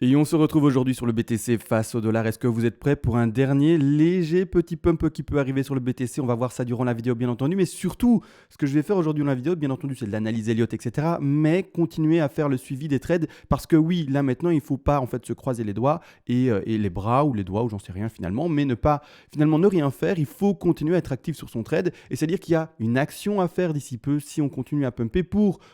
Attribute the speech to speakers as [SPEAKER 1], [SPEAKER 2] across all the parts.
[SPEAKER 1] Et on se retrouve aujourd'hui sur le BTC face au dollar. Est-ce que vous êtes prêts pour un dernier léger petit pump qui peut arriver sur le BTC? On va voir ça durant la vidéo bien entendu, mais surtout ce que je vais faire aujourd'hui dans la vidéo, bien entendu, c'est de l'analyse Elliott, etc. Mais continuer à faire le suivi des trades parce que oui, là maintenant, il ne faut pas en fait se croiser les doigts et les bras ou les doigts ou j'en sais rien finalement, mais ne pas finalement ne rien faire. Il faut continuer à être actif sur son trade et c'est-à-dire qu'il y a une action à faire d'ici peu si on continue à pumper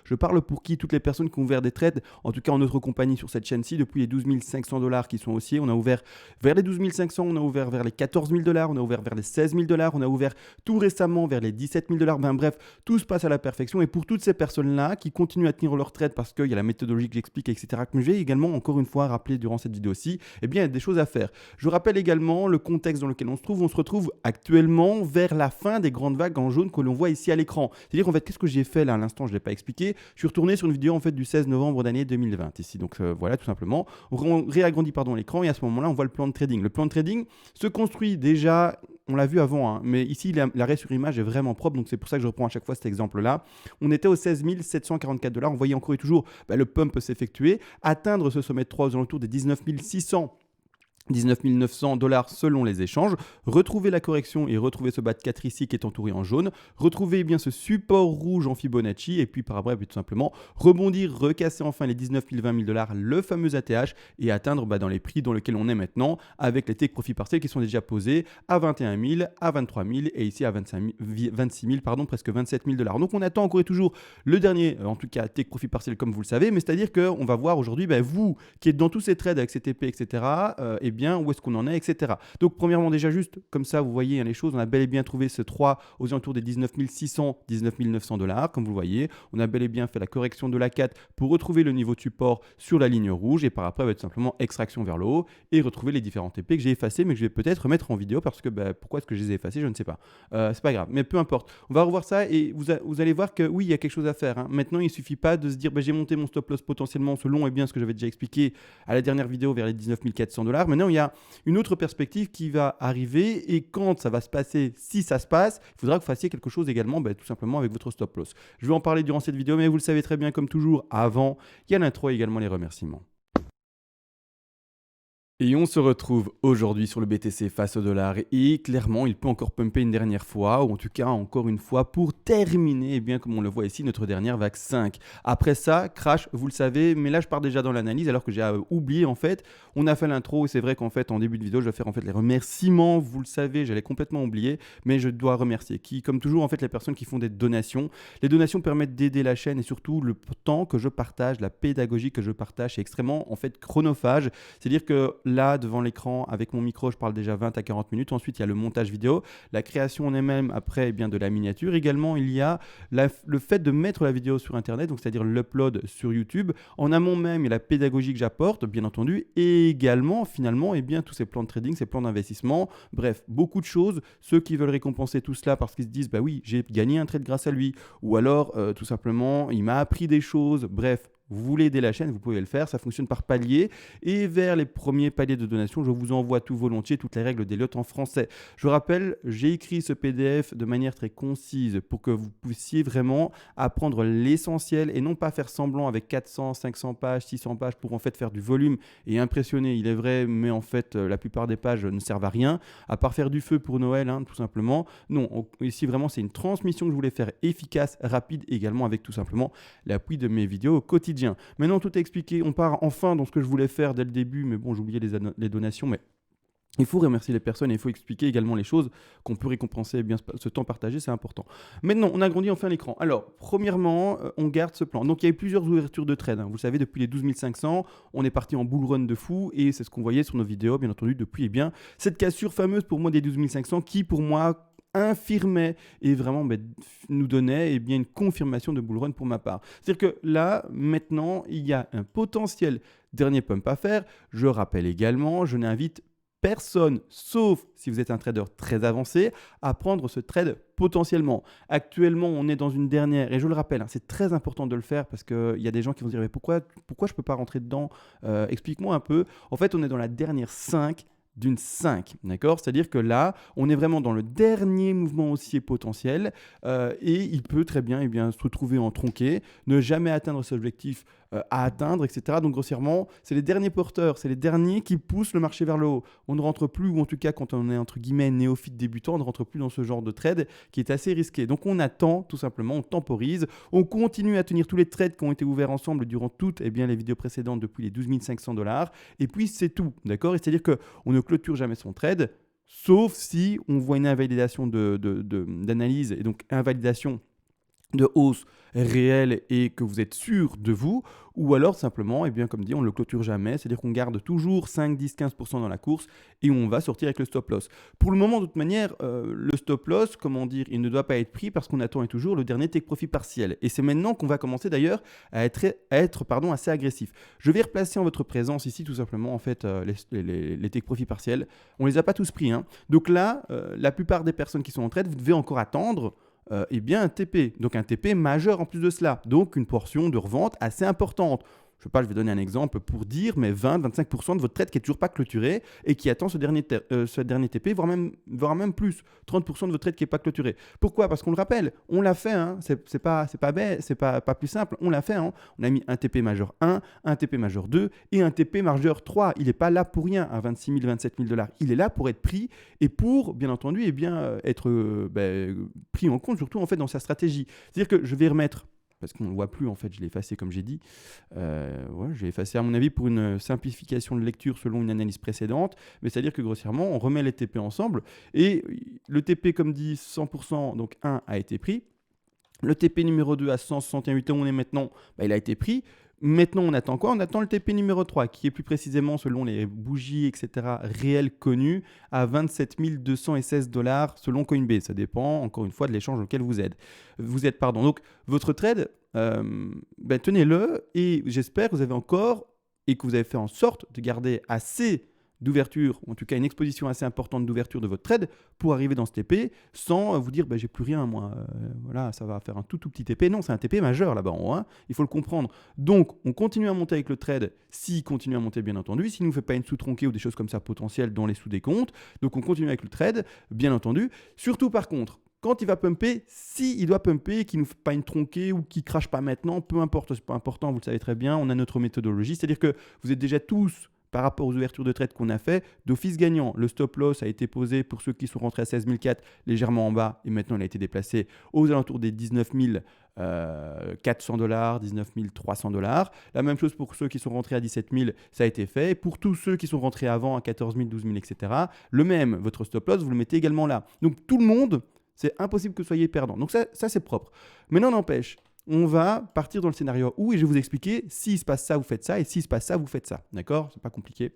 [SPEAKER 1] je parle pour qui? Toutes les personnes qui ont ouvert des trades, en tout cas en notre compagnie sur cette chaîne-ci depuis les 12 500 $ qui sont haussiers. On a ouvert vers les 12 500, on a ouvert vers les 14 000 $, on a ouvert vers les 16 000 $, on a ouvert tout récemment vers les 17 000 $. Ben, bref, tout se passe à la perfection. Et pour toutes ces personnes-là qui continuent à tenir leur trade parce qu'il y a la méthodologie que j'explique, etc., que je vais également encore une fois rappeler durant cette vidéo-ci, eh bien, il y a des choses à faire. Je rappelle également le contexte dans lequel on se trouve. On se retrouve actuellement vers la fin des grandes vagues en jaune que l'on voit ici à l'écran. C'est-à-dire, en fait, qu'est-ce que j'ai fait là à l'instant? Je ne l'ai pas expliqué. Je suis retourné sur une vidéo en fait du 16 novembre d'année 2020 ici. Donc voilà, tout simplement. On réagrandit l'écran et à ce moment-là, on voit le plan de trading. Le plan de trading se construit déjà, on l'a vu avant, hein, mais ici, l'arrêt sur image est vraiment propre, donc c'est pour ça que je reprends à chaque fois cet exemple-là. On était aux 16 744 $, on voyait encore et toujours le pump s'effectuer, atteindre ce sommet de 3 aux alentours des 19 600 19 900 $ selon les échanges, retrouver la correction et retrouver ce bas de 4 ici qui est entouré en jaune, retrouver bien ce support rouge en Fibonacci et puis par après tout simplement rebondir, recasser enfin les 19 000 20 000 $, le fameux ATH et atteindre dans les prix dans lesquels on est maintenant avec les take profit partiels qui sont déjà posés à 21 000, à 23 000 et ici à 26 000, pardon, presque 27 000 $. Donc on attend encore et toujours le dernier, en tout cas take profit partiel comme vous le savez, mais c'est-à-dire qu'on va voir aujourd'hui, vous qui êtes dans tous ces trades avec CTP, etc., bien, où est-ce qu'on en est, etc. Donc, premièrement, déjà juste, comme ça, vous voyez les choses, on a bel et bien trouvé ce 3 aux alentours des 19 600, 19 900 $, comme vous le voyez. On a bel et bien fait la correction de la 4 pour retrouver le niveau de support sur la ligne rouge et par après, tout simplement extraction vers le haut et retrouver les différents TP que j'ai effacés, mais que je vais peut-être remettre en vidéo parce que pourquoi est-ce que je les ai effacés, je ne sais pas. C'est pas grave, mais peu importe. On va revoir ça et vous allez voir que oui, il y a quelque chose à faire. Hein. Maintenant, il ne suffit pas de se dire j'ai monté mon stop loss potentiellement selon bien ce que j'avais déjà expliqué à la dernière vidéo vers les 19 400 $. Maintenant, il y a une autre perspective qui va arriver et quand ça va se passer, si ça se passe, il faudra que vous fassiez quelque chose également tout simplement avec votre stop loss. Je vais en parler durant cette vidéo, mais vous le savez très bien comme toujours, avant, il y a l'intro et également les remerciements. Et on se retrouve aujourd'hui sur le BTC face au dollar et clairement il peut encore pumper une dernière fois ou en tout cas encore une fois pour terminer bien comme on le voit ici notre dernière vague 5. Après ça, crash, vous le savez, mais là je pars déjà dans l'analyse alors que j'ai oublié en fait, on a fait l'intro et c'est vrai qu'en fait en début de vidéo je vais faire en fait les remerciements, vous le savez, j'allais complètement oublier, mais je dois remercier qui comme toujours en fait les personnes qui font des donations. Les donations permettent d'aider la chaîne et surtout le temps que je partage, la pédagogie que je partage est extrêmement en fait chronophage, c'est-à-dire que là, devant l'écran, avec mon micro, je parle déjà 20 à 40 minutes. Ensuite, il y a le montage vidéo, la création en elle-même, après, de la miniature. Également, il y a le fait de mettre la vidéo sur Internet, donc c'est-à-dire l'upload sur YouTube. En amont même, il y a la pédagogie que j'apporte, bien entendu. Et également, finalement, tous ces plans de trading, ces plans d'investissement. Bref, beaucoup de choses. Ceux qui veulent récompenser tout cela parce qu'ils se disent, oui, j'ai gagné un trade grâce à lui. Ou alors, tout simplement, il m'a appris des choses. Bref. Vous voulez aider la chaîne, vous pouvez le faire, ça fonctionne par palier. Et vers les premiers paliers de donation, je vous envoie tout volontiers toutes les règles d'Elliott en français. Je rappelle, j'ai écrit ce PDF de manière très concise pour que vous puissiez vraiment apprendre l'essentiel et non pas faire semblant avec 400, 500 pages, 600 pages pour en fait faire du volume et impressionner. Il est vrai, mais en fait, la plupart des pages ne servent à rien, à part faire du feu pour Noël, tout simplement. Non, ici vraiment, c'est une transmission que je voulais faire efficace, rapide également avec tout simplement l'appui de mes vidéos au quotidien. Maintenant, tout est expliqué. On part enfin dans ce que je voulais faire dès le début, mais bon, j'oubliais les donations, mais il faut remercier les personnes et il faut expliquer également les choses qu'on peut récompenser ce temps partagé, c'est important. Maintenant, on agrandit enfin l'écran. Alors, premièrement, on garde ce plan. Donc, il y a eu plusieurs ouvertures de trade. Vous le savez, depuis les 12 500, on est parti en bull run de fou et c'est ce qu'on voyait sur nos vidéos, bien entendu, depuis cette cassure fameuse pour moi des 12 500 qui, pour moi, infirmait et vraiment nous donnait une confirmation de bull run pour ma part. C'est-à-dire que là, maintenant, il y a un potentiel dernier pump à faire. Je rappelle également, je n'invite personne, sauf si vous êtes un trader très avancé, à prendre ce trade potentiellement. Actuellement, on est dans une dernière, et je le rappelle, c'est très important de le faire parce qu'il y a des gens qui vont se dire mais pourquoi je ne peux pas rentrer dedans Explique-moi un peu. En fait, on est dans la dernière 5 d'une 5, d'accord? C'est-à-dire que là, on est vraiment dans le dernier mouvement haussier potentiel et il peut très bien, se retrouver en tronqué, ne jamais atteindre cet objectif à atteindre, etc. Donc grossièrement, c'est les derniers porteurs, c'est les derniers qui poussent le marché vers le haut. On ne rentre plus, ou en tout cas quand on est entre guillemets néophyte débutant, on ne rentre plus dans ce genre de trade qui est assez risqué. Donc on attend tout simplement, on temporise, on continue à tenir tous les trades qui ont été ouverts ensemble durant toutes les vidéos précédentes depuis les 12 500 $. Et puis c'est tout, d'accord? C'est-à-dire qu'on ne clôture jamais son trade, sauf si on voit une invalidation d'analyse et donc invalidation de hausse réelle et que vous êtes sûr de vous, ou alors simplement, comme dit, on ne le clôture jamais, c'est-à-dire qu'on garde toujours 5, 10, 15% dans la course et on va sortir avec le stop loss. Pour le moment, de toute manière, le stop loss, il ne doit pas être pris parce qu'on attend toujours le dernier take profit partiel. Et c'est maintenant qu'on va commencer d'ailleurs à être assez agressif. Je vais replacer en votre présence ici tout simplement en fait les take profit partiels. On ne les a pas tous pris, hein. Donc là, la plupart des personnes qui sont en trade, vous devez encore attendre un TP, donc un TP majeur en plus de cela, donc une portion de revente assez importante. Je vais donner un exemple pour dire, mais 20-25% de votre trade qui n'est toujours pas clôturé et qui attend ce dernier TP, voire même plus, 30% de votre trade qui n'est pas clôturé. Pourquoi? Parce qu'on le rappelle, on l'a fait, hein, c'est pas plus simple, on l'a fait, hein. On a mis un TP majeur 1, un TP majeur 2 et un TP majeur 3. Il n'est pas là pour rien à 26 000, 27 000 $. Il est là pour être pris et pour, bien entendu, être pris en compte, surtout en fait dans sa stratégie. C'est-à-dire que je vais remettre, parce qu'on ne le voit plus en fait, je l'ai effacé comme j'ai dit. Je l'ai effacé à mon avis pour une simplification de lecture selon une analyse précédente, mais c'est-à-dire que grossièrement, on remet les TP ensemble et le TP comme dit 100%, donc 1 a été pris. Le TP numéro 2 à 161 où on est maintenant, il a été pris. Maintenant, on attend quoi? On attend le TP numéro 3, qui est plus précisément, selon les bougies, etc., réelles connues, à 27 216 $ selon Coinbase. Ça dépend, encore une fois, de l'échange auquel vous êtes. Donc, votre trade, tenez-le et j'espère que vous avez encore et que vous avez fait en sorte de garder assez d'ouverture, ou en tout cas une exposition assez importante d'ouverture de votre trade pour arriver dans ce TP sans vous dire j'ai plus rien moi, voilà, ça va faire un tout petit TP. Non, c'est un TP majeur là-bas en haut, hein, il faut le comprendre. Donc on continue à monter avec le trade s'il continue à monter bien entendu, s'il ne nous fait pas une sous-tronquée ou des choses comme ça potentielles dans les sous-décomptes. Donc on continue avec le trade bien entendu. Surtout par contre, quand il va pumper, s'il doit pumper, qu'il ne fait pas une tronquée ou qu'il ne crache pas maintenant, peu importe, c'est pas important, vous le savez très bien, on a notre méthodologie, c'est-à-dire que vous êtes déjà tous par rapport aux ouvertures de trade qu'on a fait, d'office gagnant. Le stop loss a été posé pour ceux qui sont rentrés à 16 004 légèrement en bas et maintenant il a été déplacé aux alentours des 19 400 $, 19 300 $. La même chose pour ceux qui sont rentrés à 17 000, ça a été fait. Et pour tous ceux qui sont rentrés avant à 14 000, 12 000, etc., le même, votre stop loss, vous le mettez également là. Donc tout le monde, c'est impossible que vous soyez perdant. Donc ça c'est propre. Mais non, n'empêche, on va partir dans le scénario où, et je vais vous expliquer, s'il se passe ça, vous faites ça, et s'il se passe ça, vous faites ça. D'accord? C'est pas compliqué.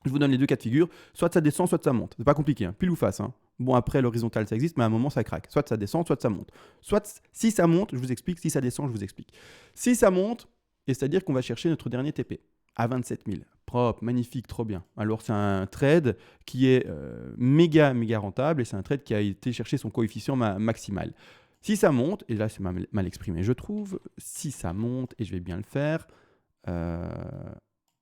[SPEAKER 1] Je vous donne les deux cas de figure. Soit ça descend, soit ça monte. C'est pas compliqué, hein. Pile ou face, hein. Bon, après, l'horizontal, ça existe, mais à un moment, ça craque. Soit ça descend, soit ça monte. Soit, si ça monte, je vous explique. Si ça descend, je vous explique. Si ça monte, c'est-à-dire qu'on va chercher notre dernier TP à 27 000. Propre, magnifique, trop bien. Alors, c'est un trade qui est méga rentable, et c'est un trade qui a été chercher son coefficient maximal. Si ça monte, et là c'est mal exprimé je trouve, si ça monte, et je vais bien le faire, je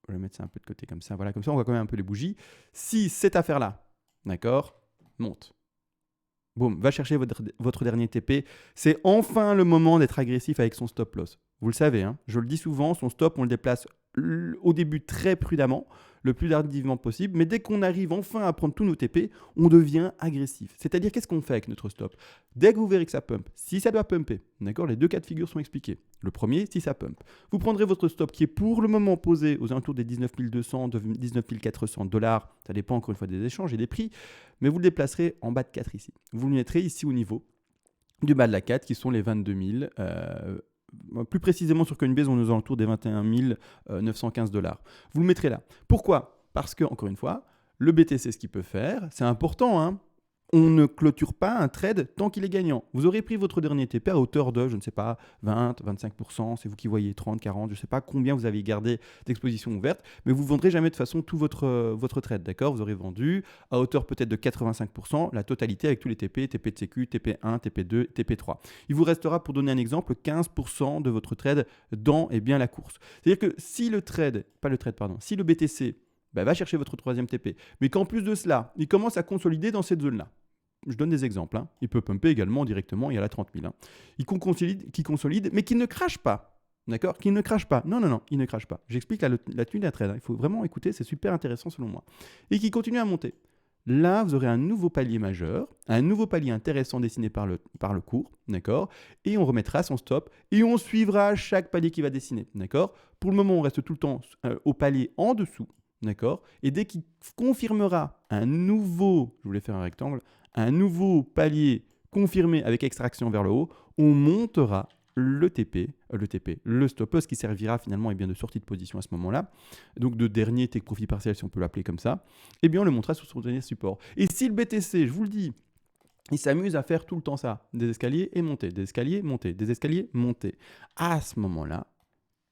[SPEAKER 1] vais mettre ça un peu de côté comme ça, voilà, comme ça on voit quand même un peu les bougies. Si cette affaire-là, d'accord, monte, boum, va chercher votre dernier TP, c'est enfin le moment d'être agressif avec son stop loss. Vous le savez, hein, je le dis souvent, son stop on le déplace au début très prudemment, le plus tardivement possible, mais dès qu'on arrive enfin à prendre tous nos TP, on devient agressif. C'est-à-dire, qu'est-ce qu'on fait avec notre stop? Dès que vous verrez que ça pump, si ça doit pumper, d'accord, les deux cas de figure sont expliqués. Le premier, si ça pump, vous prendrez votre stop qui est pour le moment posé aux alentours des 19 200, 19 400 $, ça dépend encore une fois des échanges et des prix, mais vous le déplacerez en bas de 4 ici. Vous le mettrez ici au niveau du bas de la 4 qui sont les 22 000, plus précisément sur Coinbase, on est aux alentours des 21 915 $. Vous le mettrez là. Pourquoi? Parce que, encore une fois, le BTC, ce qu'il peut faire, c'est important, hein. On ne clôture pas un trade tant qu'il est gagnant. Vous aurez pris votre dernier TP à hauteur de, je ne sais pas, 20, 25%, c'est vous qui voyez, 30, 40, je ne sais pas combien vous avez gardé d'exposition ouverte, mais vous ne vendrez jamais de façon tout votre trade, d'accord? Vous aurez vendu à hauteur peut-être de 85%, la totalité avec tous les TP, TP de sécu, TP1, TP2, TP3. Il vous restera, pour donner un exemple, 15% de votre trade dans la course. C'est-à-dire que si le BTC bah, va chercher votre troisième TP. Mais qu'en plus de cela, il commence à consolider dans cette zone-là. Je donne des exemples. Hein. Il peut pumper également directement, il y a la 30 000. Hein. Il consolide, mais qu'il ne crache pas. D'accord? Qu'il ne crache pas. Non, non, non, il ne crache pas. J'explique la tenue d'un trade. Hein. Il faut vraiment écouter, c'est super intéressant selon moi. Et qui continue à monter. Là, vous aurez un nouveau palier majeur, un nouveau palier intéressant dessiné par le cours, d'accord? Et on remettra son stop et on suivra chaque palier qui va dessiner, d'accord? Pour le moment, on reste tout le temps au palier en dessous, d'accord? Et dès qu'il confirmera un nouveau, je voulais faire un rectangle, un nouveau palier confirmé avec extraction vers le haut, on montera le stop loss qui servira finalement de sortie de position à ce moment-là, donc de dernier take profit partiel si on peut l'appeler comme ça, et bien on le montrera sur son dernier support. Et si le BTC, je vous le dis, il s'amuse à faire tout le temps ça, des escaliers et monter, des escaliers, monter, des escaliers, monter, à ce moment-là,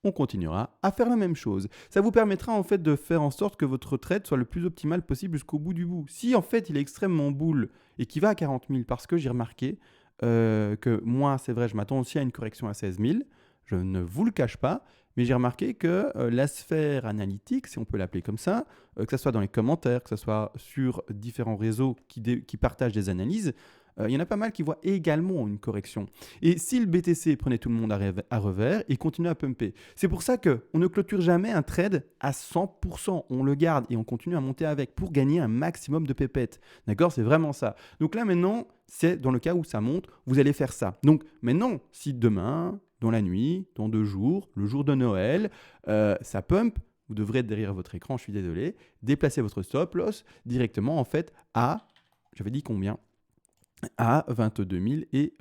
[SPEAKER 1] on continuera à faire la même chose. Ça vous permettra en fait de faire en sorte que votre trade soit le plus optimal possible jusqu'au bout du bout. Si en fait il est extrêmement bull et qu'il va à 40 000 parce que j'ai remarqué que moi, c'est vrai, je m'attends aussi à une correction à 16 000, je ne vous le cache pas, mais j'ai remarqué que la sphère analytique, si on peut l'appeler comme ça, que ce soit dans les commentaires, que ce soit sur différents réseaux qui partagent des analyses, il y en a pas mal qui voient également une correction. Et si le BTC prenait tout le monde à revers, il continue à pumper. C'est pour ça qu'on ne clôture jamais un trade à 100%. On le garde et on continue à monter avec pour gagner un maximum de pépettes. D'accord? C'est vraiment ça. Donc là maintenant, c'est dans le cas où ça monte, vous allez faire ça. Donc maintenant, si demain, dans la nuit, dans 2 jours, le jour de Noël, ça pump, vous devrez être derrière votre écran, je suis désolé, déplacer votre stop loss directement en fait à, j'avais dit combien? À 22 000 et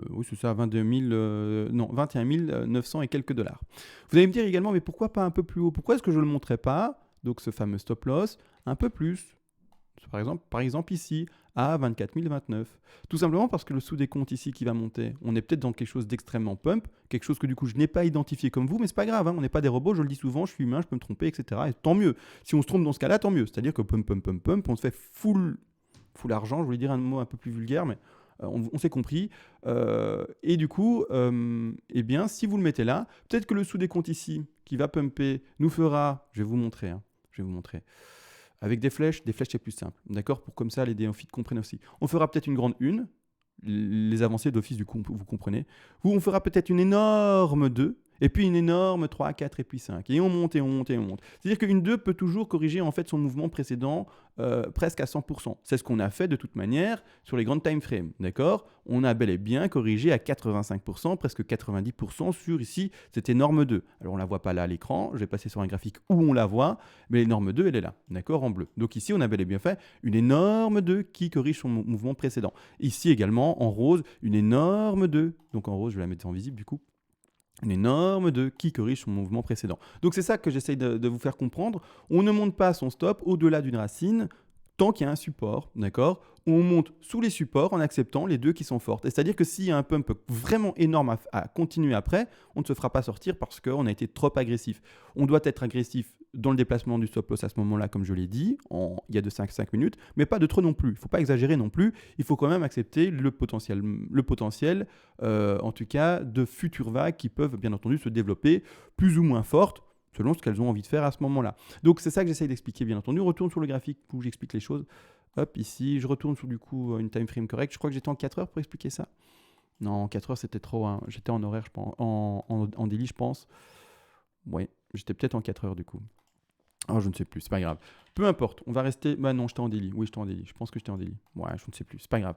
[SPEAKER 1] oui c'est ça, 22 000, non 21 900 et quelques dollars. Vous allez me dire également, mais pourquoi pas un peu plus haut? Pourquoi est-ce que je ne le montrais pas? Donc ce fameux stop loss, un peu plus. Par exemple ici, à 24 029. Tout simplement parce que le sous-décompte ici qui va monter, on est peut-être dans quelque chose d'extrêmement pump, quelque chose que du coup je n'ai pas identifié comme vous, mais c'est pas grave, hein, on n'est pas des robots, je le dis souvent, je suis humain, je peux me tromper, etc. Et tant mieux. Si on se trompe dans ce cas-là, tant mieux. C'est-à-dire que pump, pump, pump, pump, on se fait full argent, je voulais dire un mot un peu plus vulgaire, mais on s'est compris. Et du coup, eh bien, si vous le mettez là, peut-être que le sous-décompte ici, qui va pumper, nous fera, je vais vous montrer, avec des flèches c'est plus simple, d'accord? Pour comme ça, les néophytes comprennent aussi. On fera peut-être une grande 1, les avancées d'office, du coup, vous comprenez. Ou on fera peut-être une énorme 2, et puis une énorme 3, 4 et puis 5. Et on monte et on monte et on monte. C'est-à-dire qu'une 2 peut toujours corriger en fait son mouvement précédent presque à 100%. C'est ce qu'on a fait de toute manière sur les grandes time frames. D'accord? On a bel et bien corrigé à 85%, presque 90% sur ici cette énorme 2. Alors on ne la voit pas là à l'écran. Je vais passer sur un graphique où on la voit. Mais l'énorme 2, elle est là. D'accord? En bleu. Donc ici, on a bel et bien fait une énorme 2 qui corrige son mouvement précédent. Ici également, en rose, une énorme 2. Donc en rose, je vais la mettre en visible du coup. Une énorme 2 qui corrige son mouvement précédent. Donc c'est ça que j'essaye de vous faire comprendre. On ne monte pas son stop au-delà d'une racine tant qu'il y a un support, d'accord? On monte sous les supports en acceptant les 2 qui sont fortes. C'est-à-dire que s'il y a un pump vraiment énorme à continuer après, on ne se fera pas sortir parce qu'on a été trop agressif. On doit être agressif dans le déplacement du stop loss à ce moment-là, comme je l'ai dit, il y a de 5 minutes, mais pas de trop non plus. Il ne faut pas exagérer non plus. Il faut quand même accepter le potentiel en tout cas, de futures vagues qui peuvent bien entendu se développer plus ou moins fortes, selon ce qu'elles ont envie de faire à ce moment-là. Donc c'est ça que j'essaye d'expliquer bien entendu. On retourne sur le graphique où j'explique les choses. Hop, ici, je retourne sur du coup une time frame correcte. Je crois que j'étais en 4 heures pour expliquer ça. Non, 4 heures c'était trop. Hein. J'étais en horaire, je pense, en daily, je pense. Oui, j'étais peut-être en 4 heures du coup. Oh, je ne sais plus, c'est pas grave. Peu importe, on va rester... Bah non, j'étais en daily. Oui, j'étais en daily. Je pense que j'étais en daily. Ouais, je ne sais plus, c'est pas grave.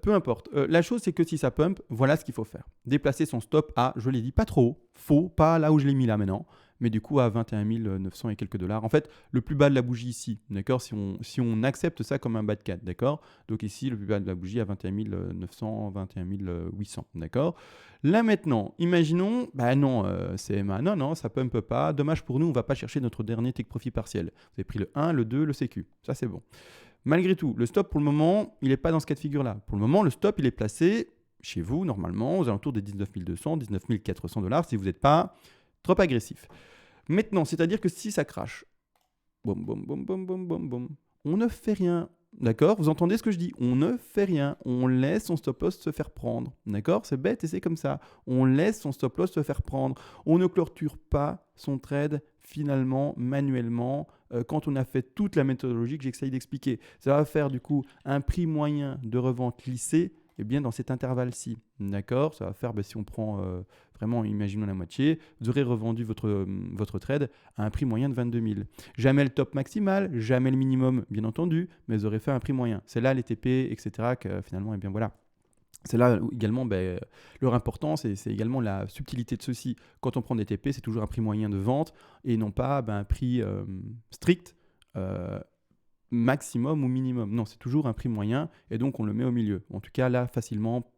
[SPEAKER 1] Peu importe. La chose, c'est que si ça pump, voilà ce qu'il faut faire. Déplacer son stop à, je l'ai dit, pas trop haut. Faux, pas là où je l'ai mis là maintenant. Mais du coup à 21 900 et quelques dollars. En fait, le plus bas de la bougie ici, d'accord, si on accepte ça comme un bas de 4, d'accord. Donc ici, le plus bas de la bougie à 21 900, 21 800, d'accord. Là maintenant, imaginons, bah non, CMA, non, ça pump pas. Dommage pour nous, on va pas chercher notre dernier take profit partiel. Vous avez pris le 1, le 2, le CQ. Ça, c'est bon. Malgré tout, le stop, pour le moment, il n'est pas dans ce cas de figure-là. Pour le moment, le stop, il est placé chez vous, normalement, aux alentours des 19 200, 19 400 dollars, si vous n'êtes pas trop agressif. Maintenant, c'est-à-dire que si ça crache, boum, boum, boum, boum, boum, boum, boum, on ne fait rien. D'accord? Vous entendez ce que je dis? On ne fait rien. On laisse son stop loss se faire prendre. D'accord? C'est bête et c'est comme ça. On laisse son stop loss se faire prendre. On ne clôture pas son trade finalement, manuellement, quand on a fait toute la méthodologie que j'essaye d'expliquer. Ça va faire du coup un prix moyen de revente lissé eh bien, dans cet intervalle-ci. D'accord? Ça va faire, si on prend vraiment, imaginons la moitié, vous aurez revendu votre trade à un prix moyen de 22 000. Jamais le top maximal, jamais le minimum, bien entendu, mais vous aurez fait un prix moyen. C'est là les TP, etc. que finalement, eh bien voilà. C'est là où également leur importance et c'est également la subtilité de ceci. Quand on prend des TP, c'est toujours un prix moyen de vente et non pas un prix strict, maximum ou minimum. Non, c'est toujours un prix moyen et donc on le met au milieu. En tout cas, là, facilement,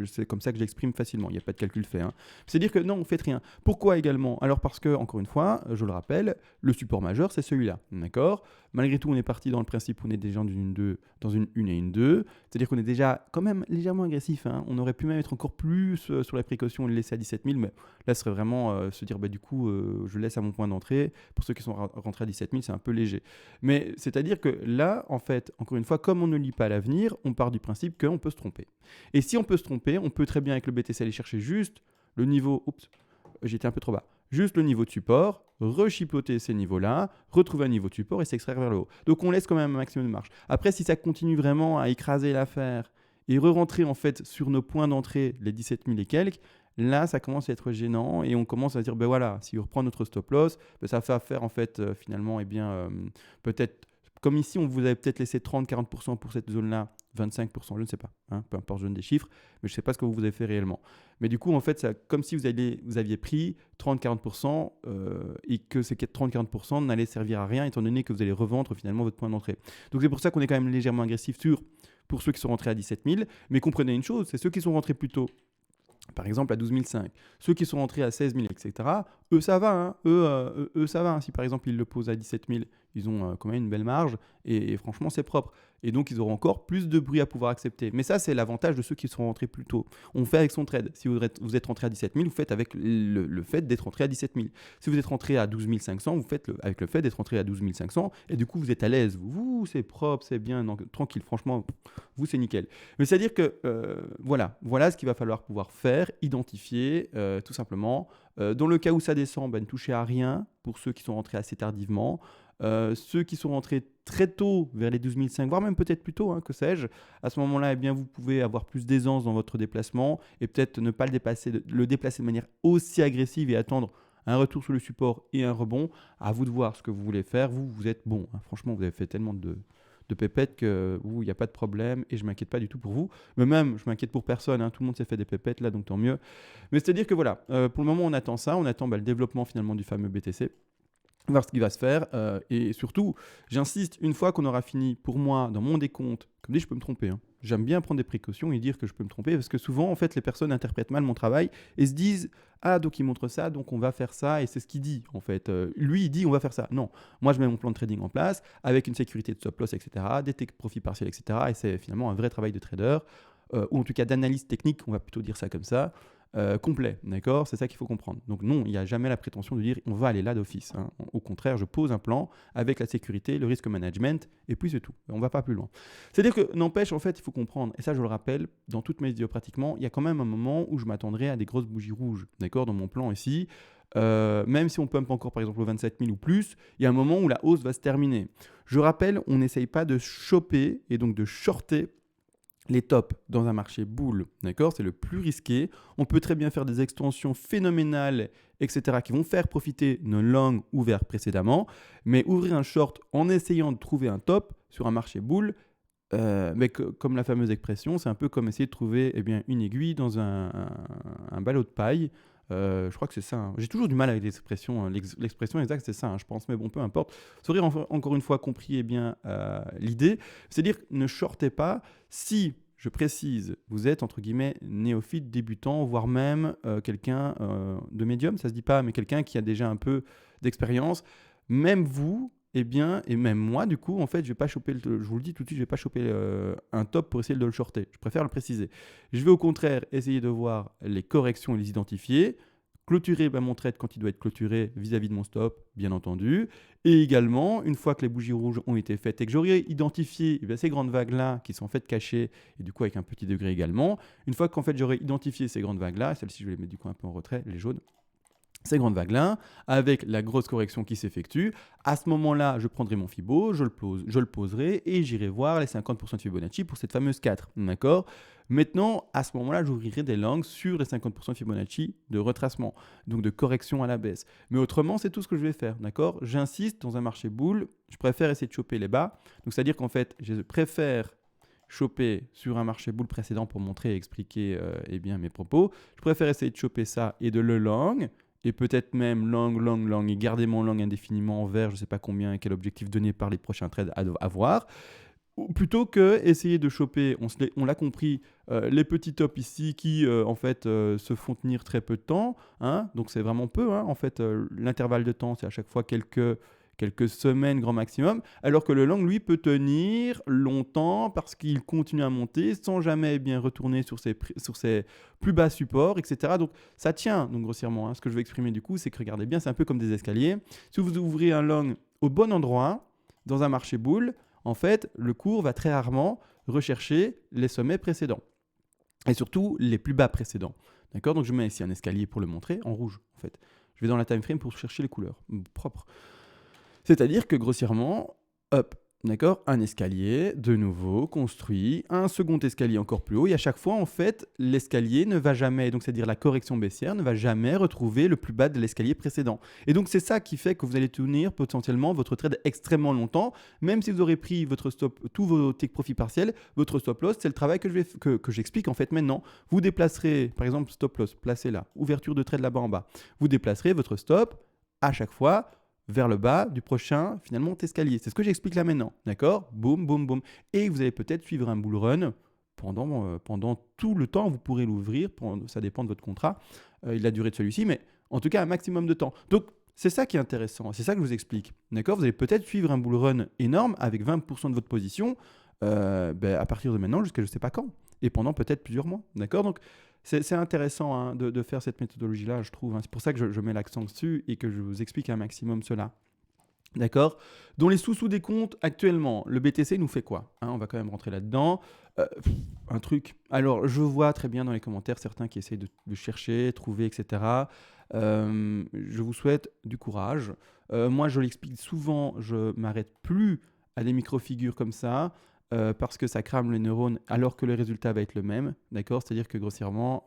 [SPEAKER 1] c'est comme ça que je l'exprime facilement. Il n'y a pas de calcul fait. C'est-à-dire que non, on ne fait rien. Pourquoi également? Alors parce que, encore une fois, je le rappelle, le support majeur, c'est celui-là. D'accord? Malgré tout, on est parti dans le principe où on est déjà dans une 1 et une 2. C'est-à-dire qu'on est déjà quand même légèrement agressif. On aurait pu même être encore plus sur la précaution et le laisser à 17 000. Mais là, ce serait vraiment se dire, du coup, je laisse à mon point d'entrée. Pour ceux qui sont rentrés à 17 000, c'est un peu léger. Mais c'est-à-dire que là, en fait, encore une fois, comme on ne lit pas l'avenir, on part du principe qu'on peut se tromper. Et si on peut se tromper, on peut très bien avec le BTC aller chercher juste le niveau... Oups, j'étais un peu trop bas. Juste le niveau de support, rechipoter ces niveaux-là, retrouver un niveau de support et s'extraire vers le haut. Donc on laisse quand même un maximum de marge. Après, si ça continue vraiment à écraser l'affaire et re-rentrer en fait sur nos points d'entrée, les 17 000 et quelques, là ça commence à être gênant et on commence à dire, voilà, si on reprend notre stop loss, ça fait affaire en fait finalement, peut-être, comme ici on vous avait peut-être laissé 30-40% pour cette zone-là, 25%, je ne sais pas, peu importe, je donne des chiffres, mais je ne sais pas ce que vous avez fait réellement. Mais du coup, en fait, c'est comme si vous aviez pris 30-40% et que ces 30-40% n'allaient servir à rien étant donné que vous allez revendre finalement votre point d'entrée. Donc c'est pour ça qu'on est quand même légèrement agressif pour ceux qui sont rentrés à 17 000. Mais comprenez une chose, c'est ceux qui sont rentrés plus tôt, par exemple à 12 500, ceux qui sont rentrés à 16 000, etc., eux ça va. Eux ça va. Si par exemple ils le posent à 17 000, ils ont quand même une belle marge et franchement c'est propre. Et donc ils auront encore plus de bruit à pouvoir accepter. Mais ça c'est l'avantage de ceux qui sont rentrés plus tôt. On fait avec son trade. Si vous êtes rentré à 17 000, vous faites avec le fait d'être rentré à 17 000. Si vous êtes rentré à 12 500, vous faites avec le fait d'être rentré à 12 500 et du coup vous êtes à l'aise. Vous c'est propre, c'est bien, tranquille. Franchement, vous c'est nickel. Mais c'est-à-dire que voilà ce qu'il va falloir pouvoir faire, identifier tout simplement. Dans le cas où ça descend, ne touchez à rien pour ceux qui sont rentrés assez tardivement. Ceux qui sont rentrés très tôt vers les 12 500, voire même peut-être plus tôt, que sais-je, à ce moment-là, vous pouvez avoir plus d'aisance dans votre déplacement et peut-être ne pas le déplacer de manière aussi agressive et attendre un retour sur le support et un rebond. À vous de voir ce que vous voulez faire. Vous êtes bon. Franchement, vous avez fait tellement de pépettes que il n'y a pas de problème et je ne m'inquiète pas du tout pour vous. Mais même, je m'inquiète pour personne. Tout le monde s'est fait des pépettes là, donc tant mieux. Mais c'est-à-dire que voilà, pour le moment, on attend ça. On attend le développement finalement du fameux BTC. Voir ce qui va se faire et surtout, j'insiste, une fois qu'on aura fini, pour moi, dans mon décompte, comme dit, je peux me tromper. J'aime bien prendre des précautions et dire que je peux me tromper parce que souvent, en fait, les personnes interprètent mal mon travail et se disent « Ah, donc il montre ça, donc on va faire ça » et c'est ce qu'il dit, en fait. Lui, il dit « On va faire ça ». Non, moi, je mets mon plan de trading en place avec une sécurité de stop loss, etc., des profits partiels, etc. Et c'est finalement un vrai travail de trader ou en tout cas d'analyse technique, on va plutôt dire ça comme ça. Complet, d'accord? C'est ça qu'il faut comprendre. Donc non, il n'y a jamais la prétention de dire on va aller là d'office. Au contraire, je pose un plan avec la sécurité, le risque management, et puis c'est tout. On ne va pas plus loin. C'est-à-dire que, n'empêche, en fait, il faut comprendre, et ça je le rappelle, dans toutes mes vidéos pratiquement, il y a quand même un moment où je m'attendrai à des grosses bougies rouges, d'accord, dans mon plan ici. Même si on pump encore par exemple au 27 000 ou plus, il y a un moment où la hausse va se terminer. Je rappelle, on n'essaye pas de choper et donc de shorter les tops dans un marché bull, d'accord, c'est le plus risqué. On peut très bien faire des extensions phénoménales, etc., qui vont faire profiter nos longs ouverts précédemment, mais ouvrir un short en essayant de trouver un top sur un marché bull, comme la fameuse expression, c'est un peu comme essayer de trouver une aiguille dans un ballot de paille. Je crois que c'est ça. J'ai toujours du mal avec l'expression. L'expression exacte, c'est ça, je pense. Mais bon, peu importe. Vous aurez encore une fois compris l'idée. C'est-à-dire, ne shortez pas si, je précise, vous êtes, entre guillemets, néophyte, débutant, voire même quelqu'un de médium, ça se dit pas, mais quelqu'un qui a déjà un peu d'expérience. Même vous, et même moi, du coup, en fait, je vais pas choper, je vous le dis tout de suite, je vais pas choper un top pour essayer de le shorter. Je préfère le préciser. Je vais au contraire essayer de voir les corrections et les identifier, clôturer mon trade quand il doit être clôturé vis-à-vis de mon stop, bien entendu. Et également, une fois que les bougies rouges ont été faites et que j'aurai identifié ces grandes vagues-là qui sont faites cachées, et du coup avec un petit degré également, une fois qu'en fait j'aurai identifié ces grandes vagues-là, celles-ci je vais les mettre du coup un peu en retrait, les jaunes, ces grandes vagues-là, avec la grosse correction qui s'effectue, à ce moment-là, je prendrai mon Fibo, je le poserai et j'irai voir les 50% de Fibonacci pour cette fameuse 4. D'accord ? Maintenant, à ce moment-là, j'ouvrirai des langues sur les 50% de Fibonacci de retracement, donc de correction à la baisse. Mais autrement, c'est tout ce que je vais faire. D'accord ? J'insiste, dans un marché boule, je préfère essayer de choper les bas. Donc, c'est-à-dire qu'en fait, je préfère choper sur un marché boule précédent pour montrer et expliquer mes propos. Je préfère essayer de choper ça et de le long. Et peut-être même long, et garder mon long indéfiniment en vert, je ne sais pas combien et quel objectif donné par les prochains trades à voir. Plutôt que essayer de choper, on l'a compris, les petits tops ici qui se font tenir très peu de temps. Hein, donc c'est vraiment peu. Hein, en fait, l'intervalle de temps, c'est à chaque fois quelques semaines grand maximum, alors que le long, lui, peut tenir longtemps parce qu'il continue à monter sans jamais bien retourner sur ses plus bas supports, etc. Donc ça tient, donc grossièrement. Hein. Ce que je vais exprimer du coup, c'est que regardez bien, c'est un peu comme des escaliers. Si vous ouvrez un long au bon endroit, dans un marché boule, en fait, le cours va très rarement rechercher les sommets précédents. Et surtout, les plus bas précédents. D'accord ? Donc je mets ici un escalier pour le montrer, en rouge, en fait. Je vais dans la time frame pour chercher les couleurs propres. C'est-à-dire que grossièrement, hop, d'accord, un escalier, de nouveau, construit, un second escalier encore plus haut, et à chaque fois, en fait, l'escalier ne va jamais, donc c'est-à-dire la correction baissière, ne va jamais retrouver le plus bas de l'escalier précédent. Et donc, c'est ça qui fait que vous allez tenir potentiellement votre trade extrêmement longtemps, même si vous aurez pris votre stop, tous vos take profit partiels, votre stop loss, c'est le travail que j'explique en fait maintenant. Vous déplacerez, par exemple, stop loss, placez là, ouverture de trade là-bas en bas. Vous déplacerez votre stop à chaque fois vers le bas du prochain, finalement, escalier. C'est ce que j'explique là maintenant, d'accord ? Boum, boum, boum. Et vous allez peut-être suivre un bull run pendant tout le temps. Vous pourrez l'ouvrir, ça dépend de votre contrat et de la durée de celui-ci, mais en tout cas, un maximum de temps. Donc, c'est ça qui est intéressant, c'est ça que je vous explique, d'accord ? Vous allez peut-être suivre un bull run énorme avec 20% de votre position à partir de maintenant jusqu'à je ne sais pas quand, et pendant peut-être plusieurs mois, d'accord ? Donc, c'est intéressant hein, de faire cette méthodologie-là, je trouve. Hein. C'est pour ça que je mets l'accent dessus et que je vous explique un maximum cela. D'accord ? Dans les sous des comptes, actuellement, le BTC nous fait quoi hein? On va quand même rentrer là-dedans. Un truc. Alors, je vois très bien dans les commentaires certains qui essayent de chercher, trouver, etc. Je vous souhaite du courage. Moi, je l'explique souvent, je m'arrête plus à des micro-figures comme ça. Parce que ça crame les neurones alors que le résultat va être le même, d'accord ? C'est-à-dire que grossièrement,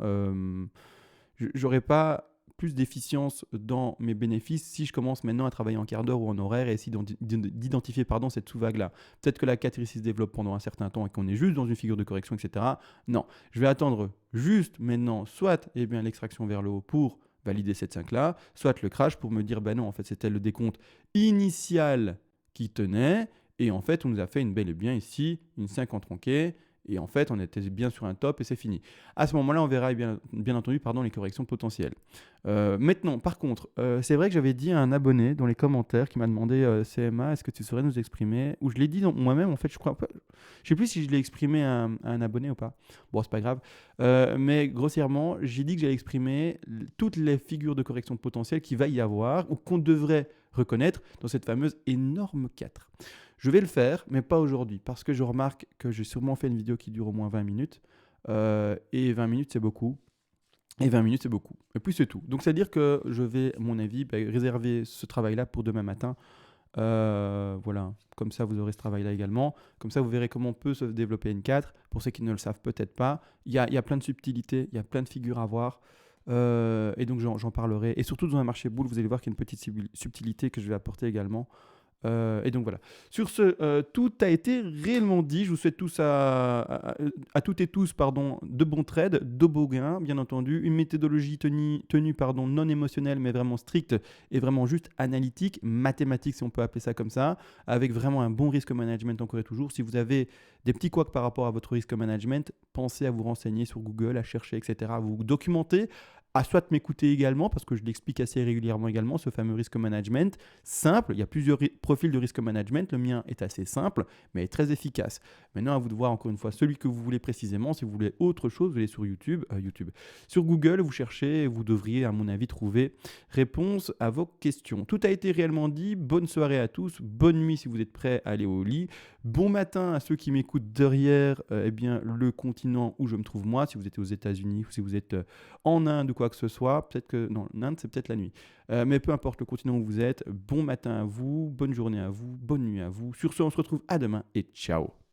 [SPEAKER 1] j'aurai pas plus d'efficience dans mes bénéfices si je commence maintenant à travailler en quart d'heure ou en horaire et essayer d'identifier cette sous-vague-là. Peut-être que la 4 ici se développe pendant un certain temps et qu'on est juste dans une figure de correction, etc. Non, je vais attendre juste maintenant soit l'extraction vers le haut pour valider cette 5-là, soit le crash pour me dire non, en fait c'était le décompte initial qui tenait. Et en fait, on nous a fait une bel et bien ici, une 5 en tronqué. Et en fait, on était bien sur un top et c'est fini. À ce moment-là, on verra bien entendu les corrections potentielles. Maintenant, par contre, c'est vrai que j'avais dit à un abonné dans les commentaires qui m'a demandé CMA, est-ce que tu saurais nous exprimer ? Ou je l'ai dit moi-même, en fait, je crois pas. Je sais plus si je l'ai exprimé à un abonné ou pas. Bon, c'est pas grave. Mais grossièrement, j'ai dit que j'allais exprimer toutes les figures de correction potentielle qu'il va y avoir ou qu'on devrait reconnaître dans cette fameuse énorme 4. Je vais le faire, mais pas aujourd'hui, parce que je remarque que j'ai sûrement fait une vidéo qui dure au moins 20 minutes, et 20 minutes c'est beaucoup, et 20 minutes c'est beaucoup, et puis c'est tout. Donc c'est-à-dire que je vais, à mon avis, réserver ce travail-là pour demain matin, voilà, comme ça vous aurez ce travail-là également, comme ça vous verrez comment on peut se développer une 4, pour ceux qui ne le savent peut-être pas, il y a plein de subtilités, il y a plein de figures à voir, et donc j'en parlerai, et surtout dans un marché boule, vous allez voir qu'il y a une petite subtilité que je vais apporter également. Et donc voilà. Sur ce, tout a été réellement dit. Je vous souhaite tous à toutes et tous de bons trades, de beaux gains, bien entendu. Une méthodologie tenue non émotionnelle, mais vraiment stricte et vraiment juste analytique, mathématique si on peut appeler ça comme ça, avec vraiment un bon risque management encore et toujours. Si vous avez des petits couacs par rapport à votre risque management, pensez à vous renseigner sur Google, à chercher, etc., à vous documenter, à soit m'écouter également, parce que je l'explique assez régulièrement également, ce fameux risque management simple. Il y a plusieurs profils de risque management. Le mien est assez simple, mais très efficace. Maintenant, à vous de voir encore une fois celui que vous voulez précisément. Si vous voulez autre chose, vous allez sur YouTube. Sur Google, vous cherchez et vous devriez, à mon avis, trouver réponse à vos questions. Tout a été réellement dit. Bonne soirée à tous. Bonne nuit si vous êtes prêts à aller au lit. Bon matin à ceux qui m'écoutent derrière le continent où je me trouve moi. Si vous êtes aux États-Unis ou si vous êtes en Inde ou quoi que ce soit. Peut-être que non, l'Inde c'est peut-être la nuit. Mais peu importe le continent où vous êtes. Bon matin à vous, bonne journée à vous, bonne nuit à vous. Sur ce, on se retrouve à demain et ciao.